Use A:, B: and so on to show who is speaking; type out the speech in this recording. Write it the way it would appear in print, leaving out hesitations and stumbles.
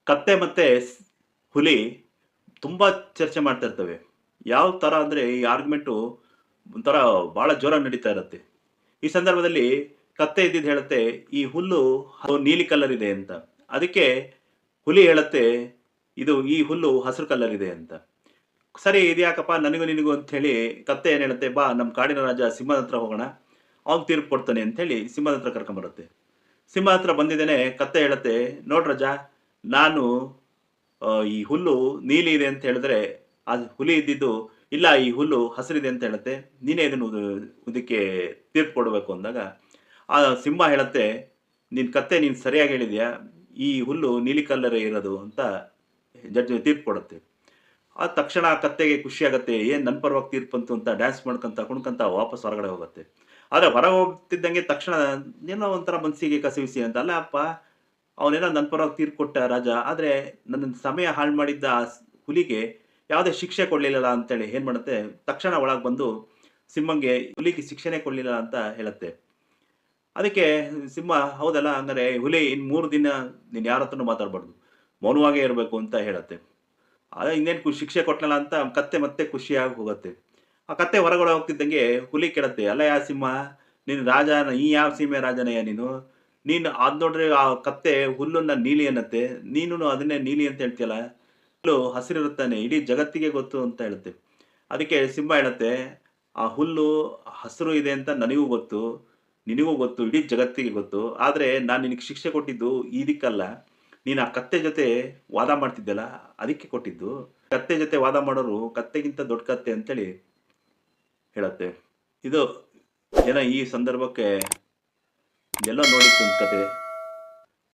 A: ಕತ್ತೆ ಮತ್ತೆ ಹುಲಿ ತುಂಬಾ ಚರ್ಚೆ ಮಾಡ್ತಾ ಇರ್ತವೆ. ಯಾವ ತರ ಅಂದ್ರೆ ಈ ಆರ್ಗ್ಯುಮೆಂಟು ಒಂಥರ ಬಹಳ ಜೋರಾಗಿ ನಡೀತಾ ಇರುತ್ತೆ. ಈ ಸಂದರ್ಭದಲ್ಲಿ ಕತ್ತೆ ಇದ್ದಿದ್ದು ಹೇಳುತ್ತೆ, ಈ ಹುಲ್ಲು ನೀಲಿ ಕಲರ್ ಇದೆ ಅಂತ. ಅದಕ್ಕೆ ಹುಲಿ ಹೇಳುತ್ತೆ, ಈ ಹುಲ್ಲು ಹಸಿರು ಕಲರ್ ಇದೆ ಅಂತ. ಸರಿ ಇದ್ಯಾಕಪ್ಪ ನನಗೂ ನಿನಗೂ ಅಂತ ಹೇಳಿ ಕತ್ತೆ ಏನ್ ಹೇಳುತ್ತೆ, ಬಾ ನಮ್ಮ ಕಾಡಿನ ರಾಜ ಸಿಂಹದ ಹತ್ರ ಹೋಗೋಣ. ಅವ್ನು ತೀರ್ಪು ಕೊಡ್ತಾನೆ ಅಂತ ಹೇಳಿ ಸಿಂಹದ ಹತ್ರ ಕರ್ಕೊಂಬರುತ್ತೆ. ಸಿಂಹ ಹತ್ರ ಬಂದಿದ್ದೇನೆ ಕತ್ತೆ ಹೇಳುತ್ತೆ, ನೋಡ್ ರಾಜ, ನಾನು ಈ ಹುಲ್ಲು ನೀಲಿ ಇದೆ ಅಂತ ಹೇಳಿದ್ರೆ, ಆ ಹುಲಿ ಇದ್ದಿದ್ದು ಇಲ್ಲ ಈ ಹುಲ್ಲು ಹಸಿರಿದೆ ಅಂತ ಹೇಳುತ್ತೆ. ನೀನೇ ಇದಕ್ಕೆ ತೀರ್ಪು ಕೊಡಬೇಕು ಅಂದಾಗ, ಆ ಸಿಂಹ ಹೇಳುತ್ತೆ, ನಿನ್ ಕತ್ತೆ ನೀನು ಸರಿಯಾಗಿ ಹೇಳಿದ್ಯಾ, ಈ ಹುಲ್ಲು ನೀಲಿ ಕಲ್ಲರೇ ಇರೋದು ಅಂತ ಜಡ್ಜ್ ತೀರ್ಪು ಕೊಡುತ್ತೆ. ಆದ ತಕ್ಷಣ ಆ ಕತ್ತೆಗೆ ಖುಷಿ ಆಗತ್ತೆ. ಏನ್ ನನ್ನ ಪರವಾಗಿ ತೀರ್ಪು ಬಂತು ಅಂತ ಡ್ಯಾನ್ಸ್ ಮಾಡ್ಕೊಂತ, ಕುಣ್ಕೊಂತ ವಾಪಸ್ ಹೊರಗಡೆ ಹೋಗುತ್ತೆ. ಆದ್ರೆ ಹೊರಗೆ ಹೋಗ್ತಿದ್ದಂಗೆ ತಕ್ಷಣ ಏನೋ ಒಂಥರ ಮನಸ್ಸಿಗೆ ಕಸಿವಿಸಿ ಅಂತ, ಅಲ್ಲ ಅಪ್ಪ ಅವನೇನೋ ನನ್ನ ಪರವಾಗಿ ತೀರ್ಪು ಕೊಟ್ಟ ರಾಜ. ಆದ್ರೆ ನನ್ನ ಸಮಯ ಹಾಳು ಮಾಡಿದ್ದ ಆ ಹುಲಿಗೆ ಯಾವುದೇ ಶಿಕ್ಷೆ ಕೊಡ್ಲಿಲ್ಲಲ್ಲ ಅಂತೇಳಿ ಏನ್ ಮಾಡುತ್ತೆ, ತಕ್ಷಣ ಒಳಗೆ ಬಂದು ಸಿಂಹಂಗೆ ಹುಲಿಗೆ ಶಿಕ್ಷೆನೇ ಕೊಡ್ಲಿಲ್ಲ ಅಂತ ಹೇಳುತ್ತೆ. ಅದಕ್ಕೆ ಸಿಂಹ ಹೌದಲ್ಲ, ಹಂಗಾರೆ ಹುಲಿ ಇನ್ 3 ದಿನ ನೀನ್ ಯಾರ ಹತ್ರನೂ ಮಾತಾಡ್ಬಾರ್ದು, ಮೌನವಾಗೇ ಇರಬೇಕು ಅಂತ ಹೇಳುತ್ತೆ. ಅದ ಇನ್ನೇನ್ ಶಿಕ್ಷೆ ಕೊಟ್ನಲ್ಲ ಅಂತ ಕತ್ತೆ ಮತ್ತೆ ಖುಷಿಯಾಗಿ ಹೋಗುತ್ತೆ. ಆ ಕತ್ತೆ ಹೊರಗಡೆ ಹೋಗ್ತಿದ್ದಂಗೆ ಹುಲಿ ಕೇಳತ್ತೆ, ಅಲ್ಲಯ್ಯ ಸಿಂಹ, ನೀನು ರಾಜ, ಈ ಯಾವ ಸೀಮೆ ರಾಜನಯ್ಯ ನೀನು? ನೀನು ಅದ್ ನೋಡ್ರೆ ಆ ಕತ್ತೆ ಹುಲ್ಲನ್ನ ನೀಲಿ ಅನ್ನತ್ತೆ, ನೀನುನು ಅದನ್ನೇ ನೀಲಿ ಅಂತ ಹೇಳ್ತೀಯಲ್ಲ, ಹುಲ್ಲು ಹಸಿರಿರುತ್ತಾನೆ, ಇಡೀ ಜಗತ್ತಿಗೆ ಗೊತ್ತು ಅಂತ ಹೇಳುತ್ತೆ. ಅದಕ್ಕೆ ಸಿಂಹ ಹೇಳುತ್ತೆ, ಆ ಹುಲ್ಲು ಹಸಿರು ಇದೆ ಅಂತ ನನಗೂ ಗೊತ್ತು, ನಿನಗೂ ಗೊತ್ತು, ಇಡೀ ಜಗತ್ತಿಗೆ ಗೊತ್ತು. ಆದ್ರೆ ನಾನ್ ನಿನಗೆ ಶಿಕ್ಷೆ ಕೊಟ್ಟಿದ್ದು ಇದಕ್ಕಲ್ಲ. ನೀನು ಆ ಕತ್ತೆ ಜೊತೆ ವಾದ ಮಾಡ್ತಿದ್ಯಲ್ಲ, ಅದಕ್ಕೆ ಕೊಟ್ಟಿದ್ದು. ಕತ್ತೆ ಜೊತೆ ವಾದ ಮಾಡೋರು ಕತ್ತೆಗಿಂತ ದೊಡ್ಡ ಕತ್ತೆ ಅಂತೇಳಿ ಹೇಳತ್ತೆ. ಇದು ಏನೋ ಈ ಸಂದರ್ಭಕ್ಕೆ ಎಲ್ಲೋ ನೋಡಿತ್ತು ಒಂದು ಕತೆ.